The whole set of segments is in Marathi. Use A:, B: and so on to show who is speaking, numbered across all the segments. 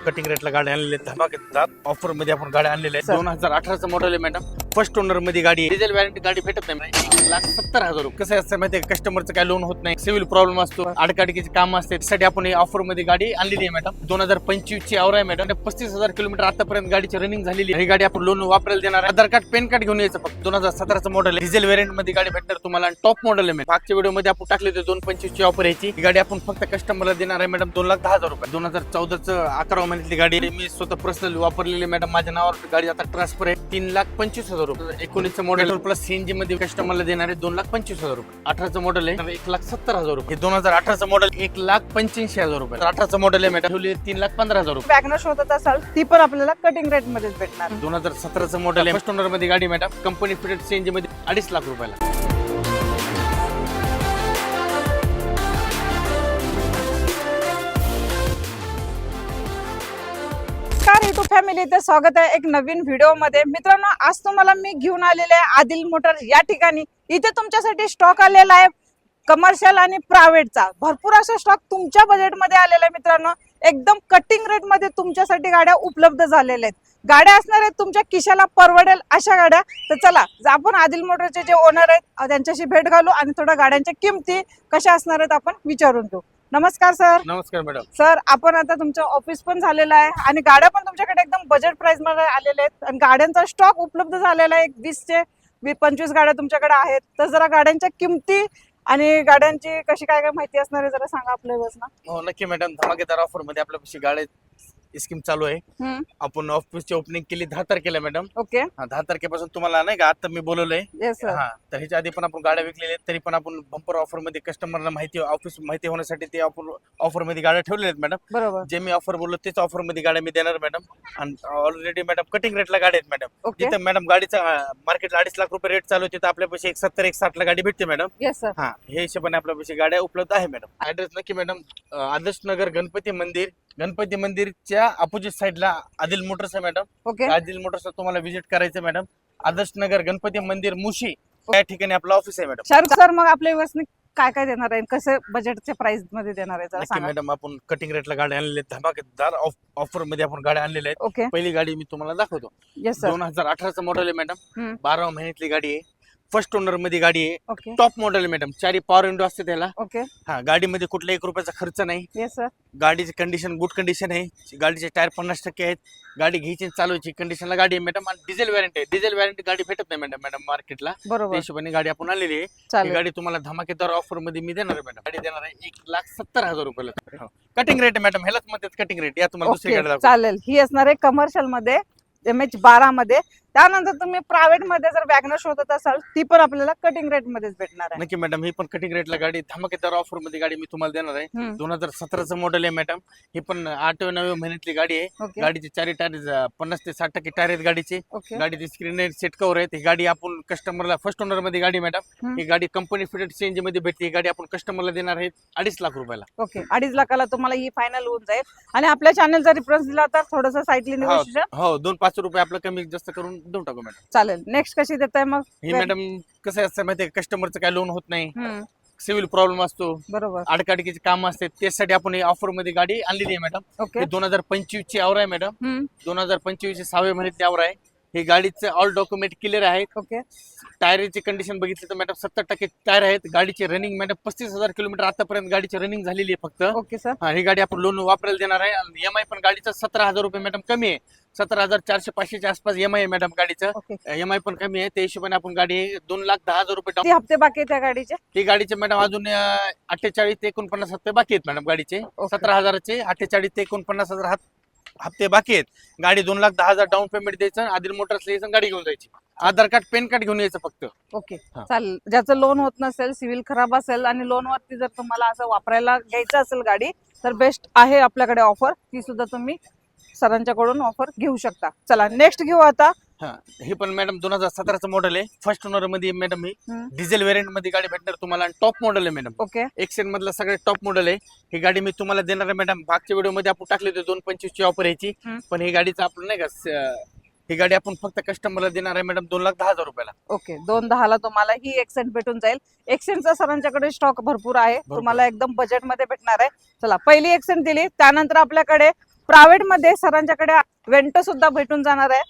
A: कटिंग रेटला गाड्या आणलेल्या आहेत, धमाकेदार ऑफर मध्ये आपण गाड्या आणलेल्या आहेत. 2018चं मॉडेल आहे मॅडम, फर्स्ट ओनर मध्ये गाडी आहे. डिझेल वॅरंटी गाडी भेटत नाही, 1,70,000 रुपये. कसं असतं माहिती आहे, कस्टमरचं काय लोन होत नाही, सिव्हिल प्रॉब्लेम असतो, अडकाडकीचे काम असते, त्यासाठी आपण ऑफर मध्ये गाडी आणलेली आहे मॅडम. 2025 ची आवर आहे मॅडम. 35,000 किलोमीटर आतापर्यंत गाडीची रनिंग झालेली आहे. ही गाडी आपण लोन वापरायला देणार. आधार कार्ड पॅन कार्ड घेऊन यायचं फक्त. 2017चं मॉडेल आहे, डिझेल व्हेरियंट मध्ये गाडी भेटणार तुम्हाला. टॉप मॉडेल आहे. मागच्या व्हिडिओ मध्ये आपण टाकले होते 225 ची ऑफर यायची. ही गाडी आपण फक्त कस्टमरला देणार आहे मॅडम 2,10,000 रुपये. 2014चं 11 महिन्यातली गाडी आहे. मी स्वतः पर्सनल वापरलेली मॅडम. माझ्या नावावर गाडी आता ट्रान्सफर आहे. 3,25,000 रुपये. 19चं मॉडेल प्लस सीएनजी मध्ये कस्टमरला देणार आहे 2,25,000 रुपये. 18चं मॉडेल आहे 1,70,000 रुपये. 2018चं मॉडेल 1,85,000 रुपये. 18चं मॉडेल आहे मॅडम 3,15,000 रुपये.
B: वॅगनर शोधत असाल ती पण आपल्याला कटिंग रेट मध्येच भेटणार.
A: 2017चं मॉडेल आहे, फर्स्ट ओनर मध्ये गाडी मॅडम. कंपनी फिटेड सीएनजी मध्ये 2.5 लाख रुपयाला.
B: नमस्कार युट्यूब फॅमिली, तर स्वागत आहे एक नवीन व्हिडिओ मध्ये. मित्रांनो, आज तुम्हाला मी घेऊन आलेले आहे आदिल मोटर या ठिकाणी. इथे तुमच्यासाठी स्टॉक आलेला आहे कमर्शियल आणि प्रायव्हेटचा. भरपूर असा स्टॉक तुमच्या बजेटमध्ये आलेला आहे मित्रांनो. एकदम कटिंग रेट मध्ये तुमच्यासाठी गाड्या उपलब्ध झालेल्या आहेत. गाड्या असणार आहेत तुमच्या खिशाला परवडेल अशा गाड्या. तर चला आपण आदिल मोटरचे जे ओनर आहेत त्यांच्याशी भेट घालू आणि थोड्या गाड्यांच्या किमती कशा असणार आहेत आपण विचारून घेऊ. नमस्कार सर.
A: नमस्कार मॅडम.
B: सर, आपण आता तुमचं ऑफिस पण झालेलं आहे आणि गाड्या पण तुमच्याकडे एकदम बजेट प्राइस मध्ये आलेल्या आहेत आणि गाड्यांचा स्टॉक उपलब्ध झालेला आहे. 20 ते 25 गाड्या तुमच्याकडे आहेत. तर जरा गाड्यांच्या किमती आणि गाड्यांची कशी काय काय माहिती असणार आहे जरा सांगा आपल्या ना.
A: हो नक्की मॅडम. धमाकेदार ऑफर मध्ये आपल्यापाशी गाड्या स्कीम चालू आहे. आपण ऑफिसची ओपनिंग केली 10 तारखेला मॅडम.
B: ओके.
A: 10 तारखेपासून तुम्हाला नाही का आता मी बोलवलंय.
B: Yes sir.
A: हा, तर ह्याच्या आधी पण आपण गाड्या विकलेल्या आहेत, तरी पण आपण बंपर ऑफर मध्ये कस्टमरला माहिती ऑफिस माहिती होण्यासाठी ते ऑफर मध्ये गाड्या ठेवलेल्या आहेत मॅडम.
B: बरोबर.
A: जे मी ऑफर बोललो तेच ऑफर मध्ये गाड्या मी देणार मॅडम. आणि ऑलरेडी मॅडम कटिंग रेटला गाड्या आहेत मॅडम. जिथे मॅडम गाडीचा मार्केटला 2.5 लाख रुपये रेट चालू आहे, तिथे आपल्यापाशी 170-160 ला गाडी भेटते मॅडम.
B: Yes sir.
A: हा, हे हिशोबाने आपल्यापाशी गाड्या उपलब्ध आहे मॅडम. ऍड्रेस नक्की मॅडम, आदर्श नगर गणपती मंदिरच्या अपोजिट साइडला आदिल मोटर्स आहे मॅडम.
B: ओके.
A: आदिल मोटर्स तुम्हाला व्हिजिट करायचं मॅडम. आदर्श नगर गणपती मंदिर मुशी या ठिकाणी आपलं ऑफिस आहे मॅडम.
B: सर मग आपल्या व्यवस्थित काय काय देणार आहे, कसं बजेटच्या प्राइस मध्ये देणार आहे जरा
A: नक्की
B: सांगा.
A: मॅडम, आपण कटिंग रेटला गाड्या आणलेल्या आहेत, धमाकेदार ऑफर मध्ये आपण गाड्या आणलेल्या आहेत.
B: ओके.
A: पहिली गाडी मी तुम्हाला दाखवतो.
B: Yes sir.
A: 2018चं मॉडेल आहे मॅडम. 12 महिन्यातली गाडी आहे. फर्स्ट ओनर मध्ये गाडी आहे.
B: ओके.
A: टॉप मॉडेल आहे मॅडम. 4 पॉवर विंडो असते त्याला.
B: ओके.
A: हा, गाडीमध्ये कुठल्या 1 रुपयाचा खर्च नाही.
B: Yes sir.
A: गाडीची कंडिशन गुड कंडिशन आहे. गाडीचे टायर 50% आहेत. गाडी घ्यायची चालूची कंडिशनला गाडी आहे मॅडम. आणि डिझेल वॅरंटी आहे. डिझेल वॅरंटी गाडी भेटत नाही मॅडम मार्केटला.
B: बरोबर.
A: त्या हिशोबाने गाडी आपण आलेली आहे. ही गाडी तुम्हाला धमाकेदार ऑफर मध्ये मी देणार आहे मॅडम. गाडी देणार आहे 1,70,000 रुपयाला. कटिंग रेट आहे मॅडम. ह्यालाच म्हणतात कटिंग रेट. या तुम्हाला दुसरी गाडी दाखवतो.
B: चालेल. ही असणार आहे कमर्शियल मध्ये MH12 मध्ये. त्यानंतर तुम्ही प्रायव्हेट मध्ये जर वॅगनर शोधत असाल ती पण आपल्याला कटिंग रेट मध्येच भेटणार आहे.
A: नक्की मॅडम, ही पण कटिंग रेटला गाडी धमाकेदार ऑफर मध्ये गाडी मी तुम्हाला देणार आहे. 2017चं मॉडेल आहे मॅडम. ही पण 8-9 महिन्यातली गाडी आहे. गाडीचे 4 टायर 50 ते 60% टायर आहेत गाडीचे. गाडीची स्क्रीन सेट कव्हर आहेत. ही गाडी आपण कस्टमरला फर्स्ट ओनर मध्ये गाडी मॅडम. ही गाडी कंपनी फिटेड सीएनजी मध्ये भेटते. ही गाडी आपण कस्टमरला देणार आहे 2.5 लाख रुपयाला.
B: ओके. 2.5 लाखाला तुम्हाला ही फायनल होऊन जाईल. आणि आपल्या चॅनलचा रेफरन्स दिला तर थोडस साईटली नेगोशिएशन
A: हो 2-5 रुपये आपलं कमी जास्त करून देऊन टाकू मॅडम.
B: चालेल. नेक्स्ट कशी देताय मग?
A: ही मॅडम कसं असतं माहितीये, कस्टमरचं काय लोन होत नाही, सिव्हिल प्रॉब्लेम असतो,
B: बरोबर,
A: अडकाडकीचे काम असते, त्यासाठी आपण ऑफर मध्ये गाडी आणलेली आहे मॅडम.
B: ओके.
A: 2025 ची आवर आहे मॅडम. 2025 ची 6व्या महिन्यातली आवर आहे. हे गाडीचे ऑल डॉक्युमेंट क्लिअर आहेत.
B: ओके.
A: टायरची कंडिशन बघितली तर मॅडम 70% टायर आहेत. गाडीची रनिंग मॅडम 35,000 किलोमीटर आतापर्यंत गाडीची रनिंग झालेली आहे फक्त.
B: Okay sir.
A: ही गाडी आपण लोन वापरायला देणार आहे. EMI पण गाडीचा 17,000 रुपये मॅडम कमी आहे. 17,400-500 च्या आसपास EMI आहे मॅडम गाडीचं. EMI पण कमी आहे. त्या हिशोबाने आपण गाडी 2,10,000 रुपये
B: किती हप्ते बाकी आहेत त्या गाडीचे?
A: ही गाडीचे मॅडम अजून 48 ते 49 हप्ते बाकी आहेत मॅडम गाडीचे. 17,000चे 48 ते 49,000 हप्ते बाकी आहेत. गाडी 2,10,000 डाऊन पेमेंट द्यायचं. आदिल मोटर्स यायचं, गाडी घेऊन जायची. आधार कार्ड पॅन कार्ड घेऊन यायचं फक्त.
B: ओके. चालेल. ज्याचं लोन होत नसेल, सिव्हिल खराब असेल आणि लोन वरती जर तुम्हाला असं वापरायला घ्यायचं असेल गाडी, तर बेस्ट आहे आपल्याकडे ऑफर. ती सुद्धा तुम्ही सरांच्याकडून ऑफर घेऊ शकता. चला नेक्स्ट घेऊ आता.
A: हे पण मॅडम 2017चं मॉडेल आहे. फर्स्ट ओनर मध्ये मॅडम. ही डिझेल व्हेरियंट मध्ये गाडी भेटणार तुम्हाला. टॉप मॉडेल आहे मॅडम.
B: ओके.
A: एक्सेन मधला सगळ्यात टॉप मॉडेल आहे. ही गाडी मी तुम्हाला देणार आहे मॅडम. मागच्या व्हिडिओ मध्ये आपण टाकले होते 225 ची ऑफर यायची, पण ही गाडीचं आपलं नाही का, ही गाडी आपण फक्त कस्टमरला देणार आहे मॅडम 2,10,000 रुपयाला.
B: ओके. 2,10,000 तुम्हाला ही एक्सेंट भेटून जाईल. एक्सेंटचा सरांच्याकडे स्टॉक भरपूर आहे. तुम्हाला एकदम बजेट मध्ये भेटणार आहे. चला पहिली एक्सेंट दिली. त्यानंतर आपल्याकडे प्रायव्हेट मध्ये सरांच्याकडे वेंटो सुद्धा भेटून जाणार आहे।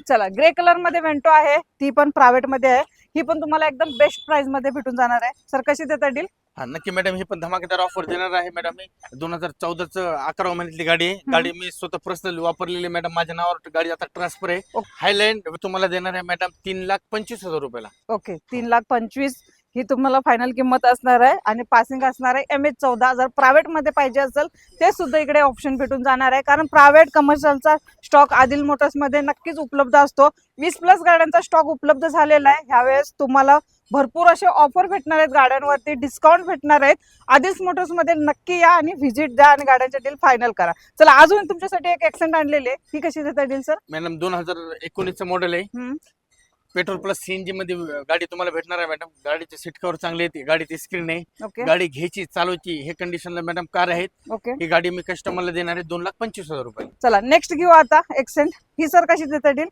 B: चला, ग्रे कलर मध्ये वेंटो आहे, ती पण प्रायव्हेट मध्ये आहे, ही पण तुम्हाला एकदम बेस्ट प्राइस मध्ये भेटून जाणार आहे। सर कशी देता डील?
A: हा नक्की मॅडम, ही पण धमाकेदार ऑफर देणार आहे मॅडम। मी 2014च 11 महिन्यातली गाडी आहे। गाडी मी स्वतः पर्सनली वापरलेली मॅडम, माझ्या नावावर गाडी आता ट्रान्सफर आहे। हायलँड तुम्हाला देणार आहे मॅडम 3,25,000 रुपयाला।
B: ओके, 3,25,000 ही तुम्हाला फायनल किंमत असणार आहे आणि पासिंग असणार आहे MH14। जर प्रायव्हेट मध्ये पाहिजे असेल ते सुद्धा इकडे ऑप्शन भेटून जाणार आहे, कारण प्रायव्हेट कमर्शियलचा स्टॉक आदिल मोटर्स मध्ये नक्कीच उपलब्ध असतो। 20+ गाड्यांचा स्टॉक उपलब्ध झालेला आहे। ह्यावेळेस तुम्हाला भरपूर असे ऑफर भेटणार आहेत, गाड्यांवरती डिस्काउंट भेटणार आहेत। आदिल मोटर्स मध्ये नक्की या आणि व्हिजिट द्या आणि गाड्यांचे डील फायनल करा। चला, अजून तुमच्यासाठी एक एक्सेंट आणलेली आहे, ही कशी देता डील सर?
A: मॅडम 2019चं मॉडेल आहे, पेट्रोल प्लस सीएनजी मध्ये गाडी तुम्हाला भेटणार आहे मॅडम। गाडीचे सीट कव्हर चांगले आहेत, गाडीची स्क्रीन आहे।
B: ओके
A: गाडी घ्यायची चालवायची हे कंडिशनला मॅडम कार आहेत।
B: ओके,
A: ही गाडी मी कस्टमरला देणार आहे 2,25,000 रुपये।
B: चला नेक्स्ट घेऊ आता एक्सेंट, ही सर कशी देता डील?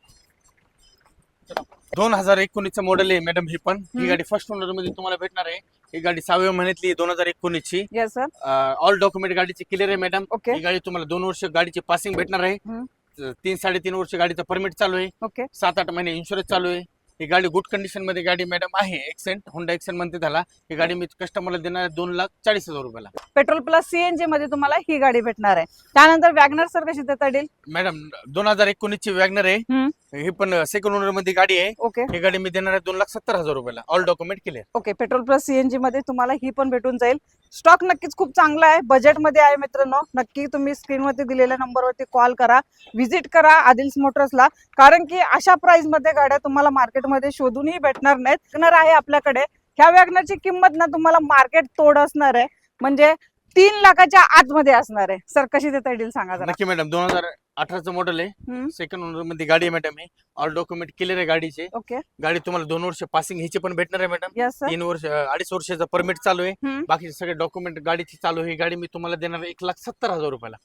A: 2019चं मॉडेल आहे मॅडम, ही पण ही गाडी फर्स्ट ओनर मध्ये तुम्हाला भेटणार आहे। ही गाडी 6व्या महिन्यातली 2019ची।
B: Yes sir.
A: ऑल डॉक्युमेंट गाडीची क्लिअर आहे मॅडम।
B: ओके
A: ही गाडी तुम्हाला 2 वर्ष गाडीची पासिंग भेटणार आहे। 3-3.5 वर्ष गाडीचं परमिट चालू आहे।
B: ओके
A: 7-8 महिने इन्शुरन्स चालू आहे। ही गाडी गुड कंडिशन मध्ये गाडी मॅडम आहे, एक्सेंट होंडा एक्सेंट म्हणते त्याला। ही गाडी मी कस्टमरला देणार आहे 2,40,000 रुपयाला।
B: पेट्रोल प्लस सीएनजी मध्ये तुम्हाला ही गाडी भेटणार आहे। त्यानंतर वॅगनर सर कशी देता डील?
A: मॅडम 2019ची वॅगनर आहे, ही पण सेकंड ओनर मध्ये गाडी आहे।
B: ओके
A: ही गाडी मी देणार आहे 2,70,000 रुपयाला, all document clear.
B: Okay, petrol plus CNG मध्ये तुम्हाला ही पण भेटून जाईल। स्टॉक नक्कीच खूप चांगला आहे, बजेट मध्ये आहे मित्रांनो। नक्की तुम्ही स्क्रीनवरती दिलेल्या नंबरवरती कॉल करा, व्हिजिट करा आदिल्स मोटर्सला, कारण की अशा प्राइस मध्ये गाड्या तुम्हाला मार्केटमध्ये शोधूनही भेटणार नाहीत। वॅगनर आहे आपल्याकडे, ह्या वॅगनरची किंमत ना तुम्हाला मार्केट तोड असणार आहे, म्हणजे 3 लाखाच्या आतमध्ये असणार आहे। सर कशी देता येईल सांगा जरा?
A: नक्की मॅडम, 2018चं मॉडेल आहे, सेकंड ओनर मध्ये गाडी आहे मॅडम। ही ऑल डॉक्युमेंट क्लिअर आहे गाडीचे।
B: ओके
A: गाडी तुम्हाला 2 वर्ष पासिंग ह्याची पण भेटणार आहे मॅडम।
B: Yes sir.
A: 2.5 वर्षाचा परमिट चालू आहे, बाकीचे सगळे डॉक्युमेंट गाडीची चालू आहे। ही गाडी मी तुम्हाला देणार आहे 1,70,000 रुपयाला।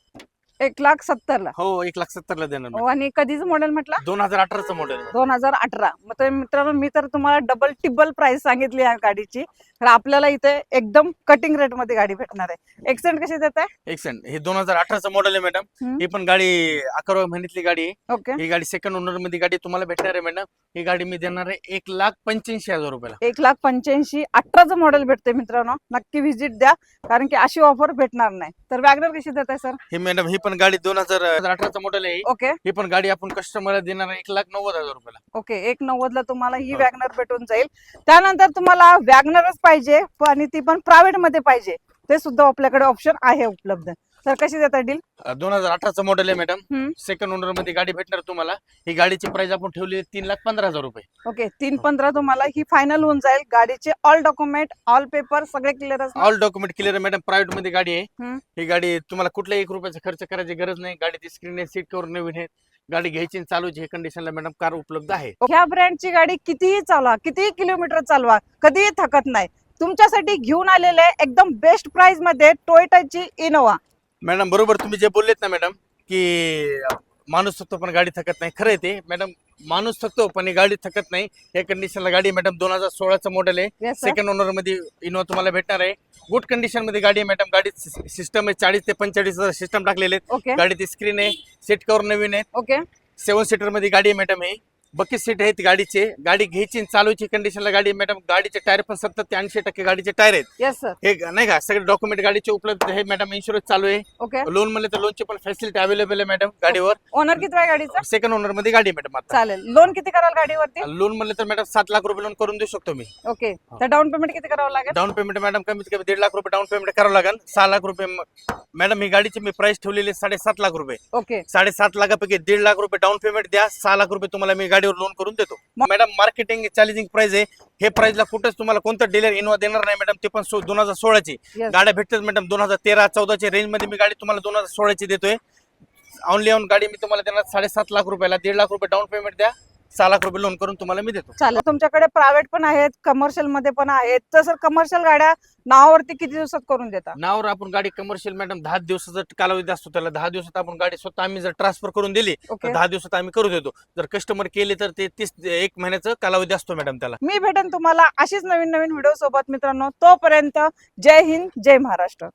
B: 1,70,000 ला?
A: हो 1,70,000 ला देणार
B: हो, आणि कधीच मॉडेल म्हटलं?
A: 2018चं मॉडेल।
B: 2018। मग ते मित्रांनो, मी तर तुम्हाला डबल टिबल प्राइस सांगितली या गाडीची, तर आपल्याला इथे एकदम कटिंग रेट मध्ये गाडी भेटणार आहे। एक्सेंट कशी देत आहे?
A: एक्सेंट हे 2018चं मॉडेल आहे मॅडम। ही पण गाडी 11व्या महिन्यातली गाडी आहे।
B: ओके,
A: ही गाडी सेकंड ओनर मध्ये गाडी तुम्हाला भेटणार आहे मॅडम। ही गाडी मी देणार आहे 1,85,000 रुपयाला।
B: 1,85,000। 18चं मॉडेल भेटते मित्रांनो, नक्की व्हिजिट द्या, कारण की अशी ऑफर भेटणार नाही। तर वॅगनर कशी देत आहे सर?
A: ही मॅडम ही पण गाडी 2018चं मॉडेल आहे।
B: ओके
A: ही पण गाडी आपण कस्टमरला देणार आहे 1,90,000 रुपयाला।
B: ओके, 1,90,000 ला तुम्हाला ही वॅगनर भेटून जाईल। त्यानंतर तुम्हाला वॅगनरच पाहिजे आणि ती पण प्रायव्हेट मध्ये पाहिजे, ते सुद्धा आपल्याकडे ऑप्शन आहे उपलब्ध। सर कशी देता डील?
A: 2018चं मॉडेल आहे मॅडम, सेकंड ओनर मध्ये गाडी भेटणार तुम्हाला। ही गाडीची प्राइस आपण ठेवली आहे 3,15,000 रुपये।
B: ओके, 3,15,000 तुम्हाला ही फायनल होऊन जाईल। गाडीचे ऑल डॉक्युमेंट ऑल पेपर सगळे क्लिअर असणार।
A: ऑल डॉक्युमेंट क्लिअर आहे मॅडम, प्रायव्हेट मध्ये गाडी आहे। ही गाडी तुम्हाला कुठल्याही 1 रुपयाचा खर्च करायची गरज नाही। गाडीची स्क्रीन आहे, सीट कव्हर नवीन आहे, गाडी घ्यायची आणि चालवायची हे कंडिशनला मॅडम कार उपलब्ध आहे।
B: ह्या ब्रँडची गाडी कितीही चालवा, कितीही किलोमीटर चालवा, कधीही थकत नाही। तुमच्यासाठी घेऊन आलेले एकदम बेस्ट प्राइस मध्ये टोयोटाची इनोवा।
A: मॅडम बरोबर तुम्ही जे बोललेत ना मॅडम, की माणूस थकतो पण गाडी थकत नाही, खरं आहे ते मॅडम। माणूस थकतो पण ही गाडी थकत नाही, या कंडिशनला गाडी मॅडम 2016चं मॉडेल आहे।
B: Yes, sir.
A: सेकंड ओनर मध्ये इनोवा तुम्हाला भेटणार आहे। गुड कंडिशन मध्ये गाडी आहे मॅडम। गाडी सिस्टम आहे 40 ते 45 सिस्टम टाकलेले आहेत।
B: ओके
A: गाडीची स्क्रीन आहे, सीट कव्हर नवीन आहे,
B: ओके
A: 7 सीटर मध्ये गाडी आहे मॅडम। ही 32 सीट आहेत गाडीचे। गाडी घ्यायची आणि चालवायची कंडिशनला गाडी आहे मॅडम। गाडीचे टायर पण 70 ते 80% गाडीचे टायर आहेत।
B: Yes sir.
A: हे नाही का सगळे डॉक्युमेंट गाडीचे उपलब्ध आहे मॅडम। इन्शुरन्स चालू आहे,
B: ओके
A: लोन म्हणले तर लोनची पण फॅसिलिटी अवेलेबल आहे मॅडम गाडीवर।
B: ओनर किती आहे गाडीचा?
A: सेकंड ओनर मध्ये गाडी मॅडम। आता
B: चालेल, लोन किती कराल गाडीवरती?
A: लोन म्हणले तर मॅडम 7 लाख रुपये लोन करून देऊ शकतो मी।
B: ओके, तर डाऊन पेमेंट किती करावं लागेल?
A: डाऊन पेमेंट मॅडम कमीत कमी 1.5 लाख रुपये डाऊन पेमेंट करावं लागेल। 6 लाख रुपये मॅडम ही गाडीची मी प्राइस ठेवलेली 7.5 लाख रुपये।
B: ओके
A: 7.5 लाखापैकी 1.5 लाख रुपये डाऊन पेमेंट द्या, 6 लाख रुपये तुम्हाला मी गाडीवर लोन करून देतो मॅडम। मार्केटिंग चॅलेंजिंग प्राइस आहे, हे प्राइसला कुठेच तुम्हाला कोणतं डीलर इनोवा देणार नाही मॅडम। ते पण 2016ची गाड्या भेटतात मॅडम। 2013-14च्या रेंज मध्ये मी गाडी तुम्हाला 2016ची देतोय। ऑनली ऑन गाडी मी तुम्हाला देणार 7.5 लाख रुपयाला। 1.5 लाख रुपये डाऊन पेमेंट द्या, 6 लाख रुपये लोन करून तुम्हाला मी देतो।
B: चालेल, तुमच्याकडे प्रायव्हेट पण आहेत, कमर्शियल मध्ये पण आहेत। तर सर कमर्शियल गाड्या नावावरती किती दिवसात करून देता?
A: नावावर आपण गाडी कमर्शियल मॅडम 10 दिवसाचा कालावधी असतो त्याला। 10 दिवसात आपण गाडी स्वतः आम्ही जर ट्रान्सफर करून दिली तर 10 दिवसात आम्ही करू देतो। जर कस्टमर केले तर ते 1 महिन्याचा कालावधी असतो मॅडम त्याला।
B: मी भेटेन तुम्हाला अशीच नवीन नवीन व्हिडिओ सोबत मित्रांनो। तोपर्यंत जय हिंद, जय महाराष्ट्र।